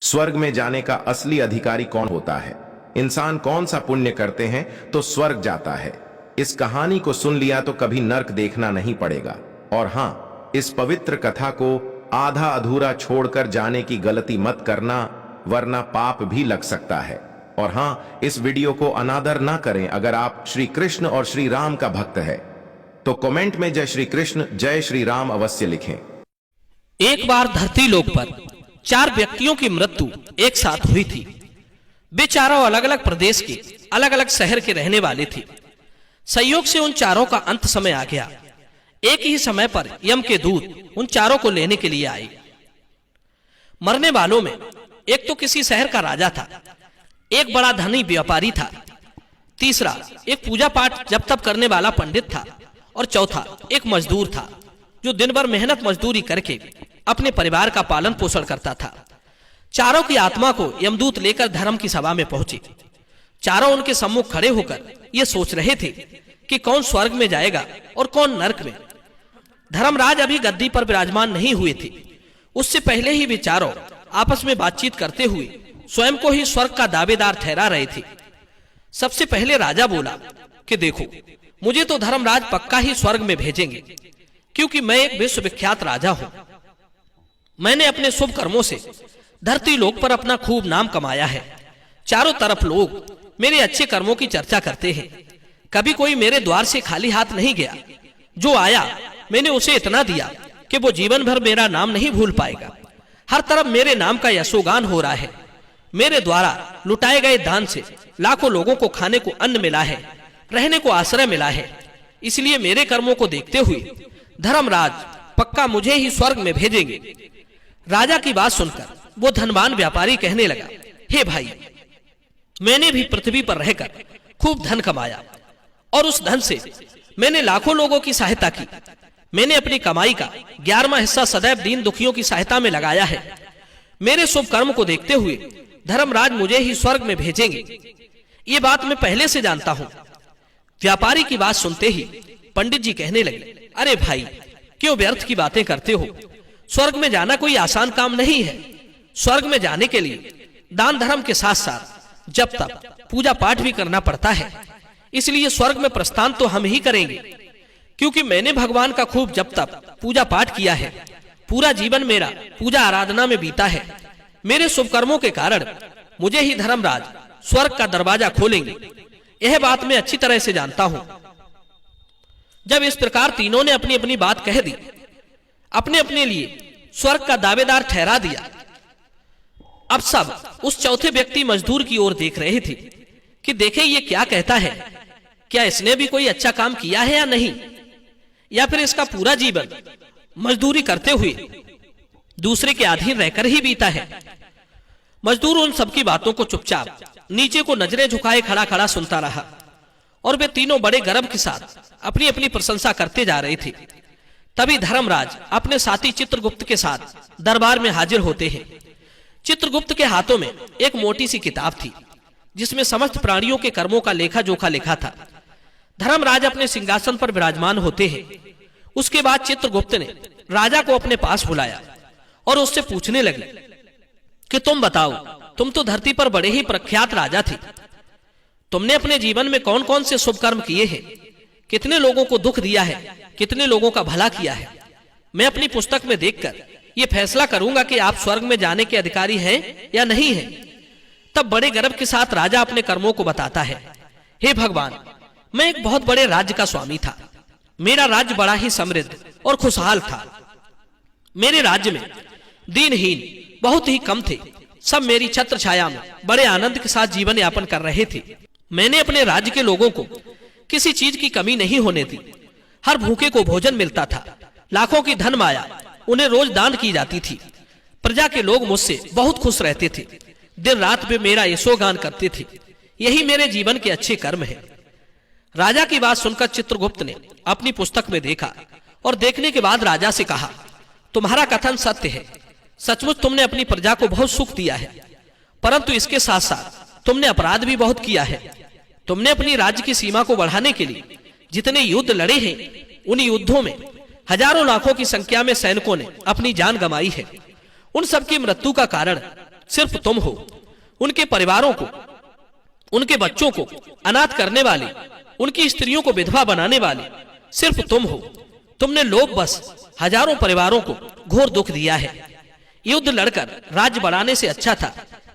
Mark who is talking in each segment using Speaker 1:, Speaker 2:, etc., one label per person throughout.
Speaker 1: स्वर्ग में जाने का असली अधिकारी कौन होता है? इंसान कौन सा पुण्य करते हैं तो स्वर्ग जाता है? इस कहानी को सुन लिया तो कभी नर्क देखना नहीं पड़ेगा। और हां, इस पवित्र कथा को आधा अधूरा छोड़कर जाने की गलती मत करना, वरना पाप भी लग सकता है। और हां, इस वीडियो को अनादर ना करें। अगर आप श्री कृष्ण और श्री राम का भक्त है तो कमेंट में जय श्री कृष्ण जय श्री राम अवश्य लिखें।
Speaker 2: एक बार धरती लोक पर 4 व्यक्तियों की मृत्यु एक साथ हुई थी। वे चारों अलग अलग प्रदेश के अलग अलग शहर के रहने वाले थे। संयोग से उन चारों का अंत समय आ गया। एक ही समय पर यम के दूत उन चारों को लेने के लिए आए। मरने वालों में एक तो किसी शहर का राजा था, एक बड़ा धनी व्यापारी था, तीसरा एक पूजा पाठ जप तप करने वाला पंडित था, और चौथा एक मजदूर था जो दिन भर मेहनत मजदूरी करके अपने परिवार का पालन पोषण करता था। चारों की आत्मा को यमदूत लेकर धर्म की सभा में पहुंचे। चारों उनके सम्मुख खड़े होकर ये सोच रहे थे कि कौन स्वर्ग में जाएगा और कौन नरक में। धर्मराज अभी गद्दी पर विराजमान नहीं हुए थे। उससे पहले ही वे चारों आपस में बातचीत करते हुए स्वयं को ही स्वर्ग का दावेदार ठहरा रहे थे। सबसे पहले राजा बोला कि देखो, मुझे तो धर्मराज पक्का ही स्वर्ग में भेजेंगे, क्योंकि मैं एक विश्वविख्यात राजा हूं। मैंने अपने शुभ कर्मों से धरती लोक पर अपना खूब नाम कमाया है। चारों तरफ लोग मेरे अच्छे कर्मों की चर्चा करते हैं। कभी कोई मेरे द्वार से खाली हाथ नहीं गया। जो आया मैंने उसे इतना दिया कि वो जीवन भर मेरा नाम नहीं भूल पाएगा। हर तरफ मेरे नाम का यशोगान हो रहा है। मेरे द्वारा लुटाए गए दान से लाखों लोगों को खाने को अन्न मिला है, रहने को आश्रय मिला है। इसलिए मेरे कर्मों को देखते हुए धर्मराज पक्का मुझे ही स्वर्ग में भेजेंगे। राजा की बात सुनकर वो धनवान व्यापारी कहने लगा, हे भाई, मैंने भी पृथ्वी पर रहकर खूब धन कमाया और उस धन से मैंने लाखों लोगों की सहायता की। मैंने अपनी कमाई का 11वां हिस्सा सदैव दीन दुखियों की सहायता में लगाया है। मेरे शुभ कर्म को देखते हुए धर्मराज मुझे ही स्वर्ग में भेजेंगे, ये बात मैं पहले से जानता हूं। व्यापारी की बात सुनते ही पंडित जी कहने लगे, अरे भाई, क्यों व्यर्थ की बातें करते हो? स्वर्ग में जाना कोई आसान काम नहीं है। स्वर्ग में जाने के लिए दान धर्म के साथ साथ जप तप पूजा पाठ भी करना पड़ता है। इसलिए स्वर्ग में प्रस्थान तो हम ही करेंगे, क्योंकि मैंने भगवान का खूब जप तप पूजा पाठ किया है। पूरा जीवन मेरा पूजा आराधना में बीता है। मेरे शुभ कर्मों के कारण मुझे ही धर्मराज स्वर्ग का दरवाजा खोलेंगे, यह बात मैं अच्छी तरह से जानता हूं। जब इस प्रकार तीनों ने अपनी अपनी बात कह दी, अपने अपने लिए स्वर्ग का दावेदार ठहरा दिया, अब सब उस चौथे व्यक्ति मजदूर की ओर देख रहे थे कि देखें ये क्या कहता है। क्या इसने भी कोई अच्छा काम किया है या नहीं, या फिर इसका पूरा जीवन मजदूरी करते हुए दूसरे के अधीन रहकर ही बीता है। मजदूर उन सबकी बातों को चुपचाप नीचे को नजरें झुकाए खड़ा खड़ा सुनता रहा, और वे तीनों बड़े गर्व के साथ अपनी अपनी प्रशंसा करते जा रहे थे। तभी धर्मराज अपने साथी चित्रगुप्त के साथ दरबार में हाजिर होते हैं। चित्रगुप्त के हाथों में एक मोटी सी किताब थी, जिसमें समस्त प्राणियों के कर्मों का लेखा जोखा लिखा था। धर्मराज अपने सिंहासन पर विराजमान होते हैं। उसके बाद चित्रगुप्त ने राजा को अपने पास बुलाया और उससे पूछने लगे कि तुम बताओ, तुम तो धरती पर बड़े ही प्रख्यात राजा थे। तुमने अपने जीवन में कौन कौन से शुभ कर्म किए हैं? कितने लोगों को दुख दिया है, कितने लोगों का भला किया है? मैं अपनी पुस्तक में देखकर यह फैसला करूंगा कि आप स्वर्ग में जाने के अधिकारी हैं या नहीं हैं। तब बड़े गर्व के साथ राजा अपने कर्मों को बताता है, हे भगवान, मैं एक बहुत बड़े राज्य का स्वामी था। मेरा राज्य बड़ा ही समृद्ध और खुशहाल था। मेरे राज्य में दीनहीन बहुत ही कम थे। सब मेरी छत्र छाया में बड़े आनंद के साथ जीवन यापन कर रहे थे। मैंने अपने राज्य के लोगों को किसी चीज की कमी नहीं होने दी। हर भूखे को भोजन मिलता था। लाखों की धन माया उन्हें रोज दान की जाती थी। प्रजा के लोग मुझसे बहुत खुश रहते थे। दिन रात वे मेरा यशोगान करते थे। यही मेरे जीवन के अच्छे कर्म हैं। राजा की बात सुनकर चित्रगुप्त ने अपनी पुस्तक में देखा और देखने के बाद राजा से कहा, तुम्हारा कथन सत्य है। सचमुच तुमने अपनी प्रजा को बहुत सुख दिया है, परंतु इसके साथ साथ तुमने अपराध भी बहुत किया है। तुमने अपनी राज्य की सीमा को बढ़ाने के लिए जितने युद्ध लड़े हैं, उन युद्धों में हजारों लाखों की संख्या में सैनिकों ने अपनी जान गंवाई है। उन सबकी मृत्यु का कारण सिर्फ तुम हो। उनके परिवारों को, उनके बच्चों को अनाथ करने वाले, उनकी स्त्रियों को विधवा बनाने वाले सिर्फ तुम हो। तुमने लोभ बस हजारों परिवारों को घोर दुख दिया है। युद्ध लड़कर राज्य बढ़ाने से अच्छा था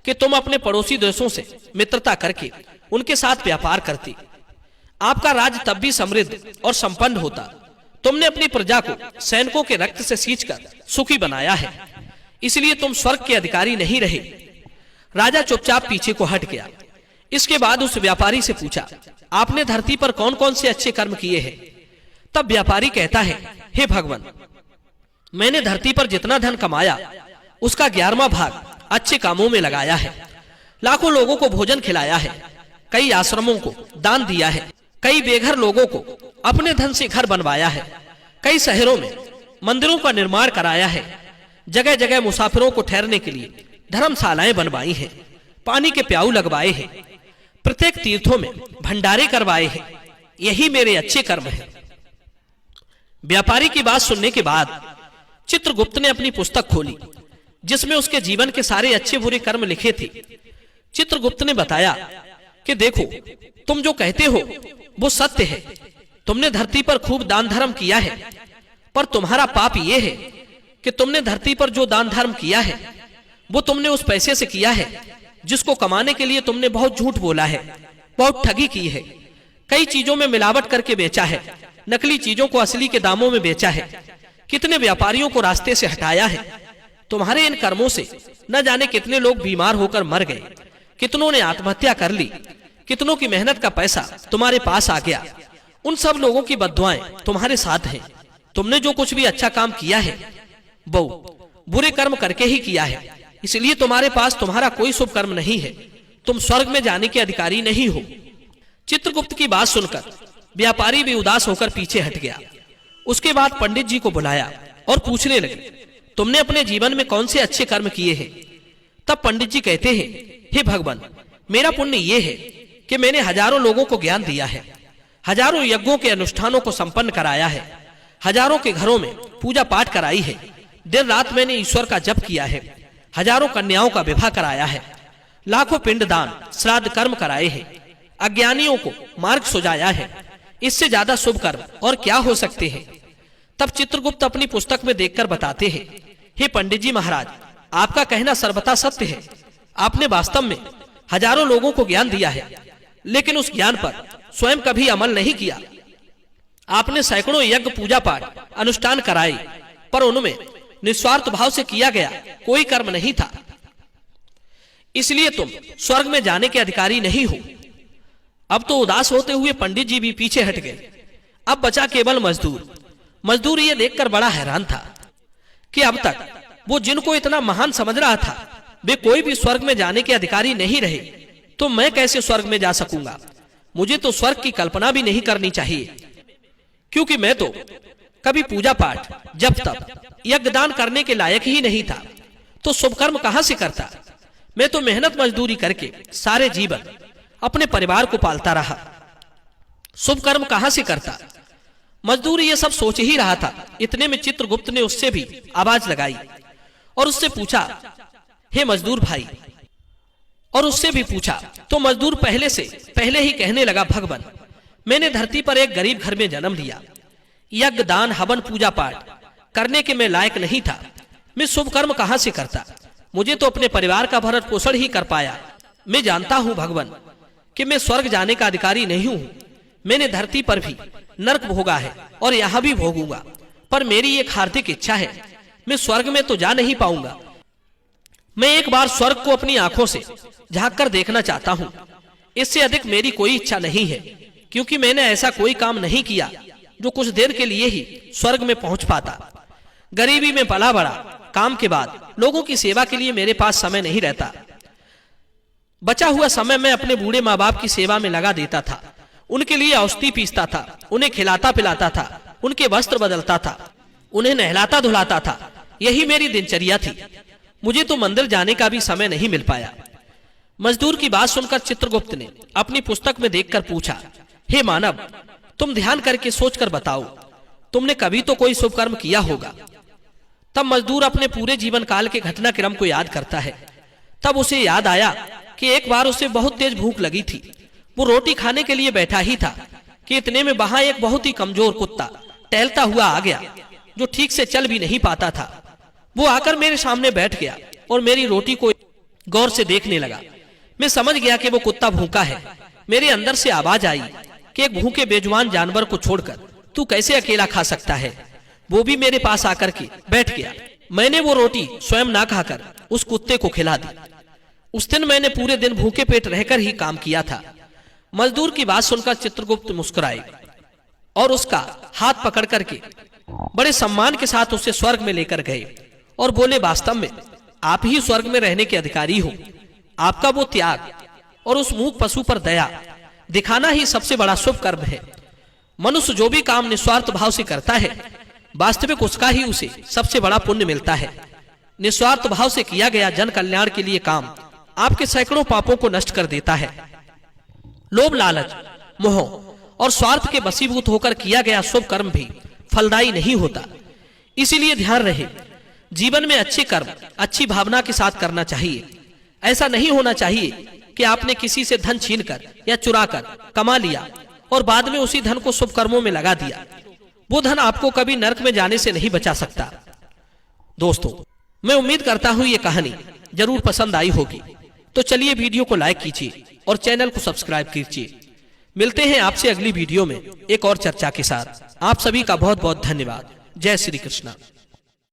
Speaker 2: कि तुम अपने पड़ोसी देशों से मित्रता करके उनके साथ व्यापार करती। आपका राज्य तब भी समृद्ध और संपन्न होता। तुमने अपनी प्रजा को सैनिकों के रक्त से सींचकर सुखी बनाया है, इसलिए तुम स्वर्ग के अधिकारी नहीं रहे। राजा चुपचाप पीछे को हट गया। इसके बाद उस व्यापारी से पूछा, आपने धरती पर कौन कौन से अच्छे कर्म किए हैं? तब व्यापारी कहता है, हे भगवान, मैंने धरती पर जितना धन कमाया उसका 11वां भाग अच्छे कामों में लगाया है। लाखों लोगों को भोजन खिलाया है, कई आश्रमों को दान दिया है, कई बेघर लोगों को अपने धन से घर बनवाया है, कई शहरों में मंदिरों का निर्माण कराया है, जगह जगह मुसाफिरों को ठहरने के लिए धर्मशालाएं बनवाई हैं, पानी के प्याऊ लगवाए हैं, प्रत्येक तीर्थों में भंडारे करवाए हैं। यही मेरे अच्छे कर्म हैं। व्यापारी की बात सुनने के बाद चित्रगुप्त ने अपनी पुस्तक खोली जिसमें उसके जीवन के सारे अच्छे बुरे कर्म लिखे थे। चित्रगुप्त ने बताया कि देखो, तुम जो कहते हो वो सत्य है। तुमने धरती पर खूब दान धर्म किया है, पर तुम्हारा पाप ये है कि तुमने धरती पर जो दान धर्म किया है वो तुमने उस पैसे से किया है जिसको कमाने के लिए तुमने बहुत झूठ बोला है, बहुत ठगी की है, कई चीजों में मिलावट करके बेचा है, नकली चीजों को असली के दामों में बेचा है, कितने व्यापारियों को रास्ते से हटाया है। तुम्हारे इन कर्मों से न जाने कितने लोग बीमार होकर मर गए, कितनों ने आत्महत्या कर ली, कितनों की मेहनत का पैसा तुम्हारे पास आ गया। उन सब लोगों की बद्दुआएं तुम्हारे साथ हैं। तुमने जो कुछ भी अच्छा काम किया है वो बुरे कर्म करके ही किया है, इसलिए तुम्हारे पास तुम्हारा कोई शुभ कर्म नहीं है। तुम स्वर्ग में जाने के अधिकारी नहीं हो। चित्रगुप्त की बात सुनकर व्यापारी भी उदास होकर पीछे हट गया। उसके बाद पंडित जी को बुलाया और पूछने लगे, तुमने अपने जीवन में कौन से अच्छे कर्म किए हैं? तब पंडित जी कहते हैं, हे भगवान, मेरा पुण्य ये है कि मैंने हजारों लोगों को ज्ञान दिया है, हजारों यज्ञों के अनुष्ठानों को संपन्न कराया है, हजारों के घरों में पूजा पाठ कराई है, दिन रात मैंने ईश्वर का जप किया है, हजारों कन्याओं का विवाह कराया है, लाखों पिंडदान श्राद्ध कर्म कराए हैं, अज्ञानियों को मार्ग सुझाया है। इससे ज्यादा शुभ कर्म और क्या हो सकते हैं? तब चित्रगुप्त अपनी पुस्तक में देखकर बताते हैं, हे पंडित जी महाराज, आपका कहना सर्वथा सत्य है। आपने वास्तव में हजारों लोगों को ज्ञान दिया है, लेकिन उस ज्ञान पर स्वयं कभी अमल नहीं किया। आपने सैकड़ों यज्ञ पूजा पाठ अनुष्ठान कराए, पर उनमें निस्वार्थ भाव से किया गया कोई कर्म नहीं था। इसलिए तुम स्वर्ग में जाने के अधिकारी नहीं हो। अब तो उदास होते हुए पंडित जी भी पीछे हट गए। अब बचा केवल मजदूर। मजदूर ये देखकर बड़ा हैरान था कि अब तक वो जिनको इतना महान समझ रहा था वे कोई भी स्वर्ग में जाने के अधिकारी नहीं रहे, तो मैं कैसे स्वर्ग में जा सकूंगा? मुझे तो स्वर्ग की कल्पना भी नहीं करनी चाहिए, क्योंकि मैं तो कभी पूजा पाठ जब तप यज्ञ दान करने के लायक ही नहीं था, तो शुभ कर्म कहां से करता? मैं तो मेहनत मजदूरी करके सारे जीवन अपने परिवार को पालता रहा, शुभ कर्म कहां से करता? मजदूर ये सब सोच ही रहा था। इतने में चित्रगुप्त ने उससे भी आवाज लगाई और उससे पूछा, हे मजदूर भाई, और उससे भी पूछा। तो मजदूर पहले ही कहने लगा, भगवान, मैंने धरती पर एक गरीब घर में जन्म लिया। यज्ञ दान हवन पूजा पाठ करने के मैं लायक नहीं था। मैं शुभ कर्म कहां से करता? मुझे तो अपने परिवार का भरण पोषण ही कर पाया। मैं जानता हूं भगवान कि मैं स्वर्ग जाने का अधिकारी नहीं हूं। मैंने धरती पर भी नरक भोगा है और यहां भी भोगूंगा, पर मेरी एक हार्दिक इच्छा है, मैं स्वर्ग में तो जा नहीं पाऊंगा। मैं एक बार स्वर्ग को अपनी आंखों से झांक कर देखना चाहता हूं। इससे अधिक मेरी कोई इच्छा नहीं है, क्योंकि मैंने ऐसा कोई काम नहीं किया जो कुछ देर के लिए ही स्वर्ग में पहुंच पाता। गरीबी में पला बड़ा, काम के बाद लोगों की सेवा के लिए मेरे पास समय नहीं रहता। बचा हुआ समय मैं अपने बूढ़े माँ बाप की सेवा में लगा देता था। उनके लिए औषधि पीसता था, उन्हें खिलाता पिलाता था, उनके वस्त्र बदलता था, उन्हें नहलाता धुलाता था। यही मेरी दिनचर्या थी। मुझे तो मंदिर जाने का भी समय नहीं मिल पाया। मजदूर की बात सुनकर चित्रगुप्त ने अपनी पुस्तक में देखकर पूछा, हे मानव, तुम ध्यान करके सोचकर बताओ, तुमने कभी तो कोई शुभ कर्म किया होगा। तब मजदूर अपने पूरे जीवन काल के घटनाक्रम को याद करता है। तब उसे याद आया कि एक बार उसे बहुत तेज भूख लगी थी। वो रोटी खाने के लिए बैठा ही था कि इतने में वहां एक बहुत ही कमजोर कुत्ता टहलता हुआ आ गया, जो ठीक से चल भी नहीं पाता था। वो आकर मेरे सामने बैठ गया और मेरी रोटी को गौर से देखने लगा। मैं समझ गया कि वो कुत्ता भूखा है। मेरे अंदर से आवाज आई कि एक भूखे बेजुबान जानवर को छोड़कर तू कैसे अकेला खा सकता है। वो भी मेरे पास आकर के बैठ गया। मैंने वो रोटी स्वयं ना खाकर उस कुत्ते को खिला दी। उस दिन मैंने पूरे दिन भूखे पेट रहकर ही काम किया था। मजदूर की बात सुनकर चित्रगुप्त मुस्कुराए और उसका हाथ पकड़ करके बड़े सम्मान के साथ उसे स्वर्ग में लेकर गए और बोले, वास्तव में आप ही स्वर्ग में रहने के अधिकारी हो। आपका वो त्याग और उस मूक पशु पर दया दिखाना ही सबसे बड़ा शुभ कर्म है। मनुष्य जो भी काम निस्वार्थ भाव से करता है, वास्तविक उसका ही उसे सबसे बड़ा पुण्य मिलता है। निस्वार्थ भाव से किया गया जन कल्याण के लिए काम आपके सैकड़ों पापों को नष्ट कर देता है। लोभ, लालच, मोह और स्वार्थ के वशीभूत होकर किया गया शुभ कर्म भी फलदायी नहीं होता। इसीलिए ध्यान रहे, जीवन में अच्छे कर्म अच्छी भावना के साथ करना चाहिए। ऐसा नहीं होना चाहिए कि आपने किसी से धन छीनकर या चुराकर कमा लिया और बाद में उसी धन को शुभ कर्मों में लगा दिया। वो धन आपको कभी नरक में जाने से नहीं बचा सकता। दोस्तों, मैं उम्मीद करता हूं ये कहानी जरूर पसंद आई होगी। तो चलिए वीडियो को लाइक कीजिए और चैनल को सब्सक्राइब कीजिए। मिलते हैं आपसे अगली वीडियो में एक और चर्चा के साथ। आप सभी का बहुत बहुत धन्यवाद। जय श्री कृष्ण।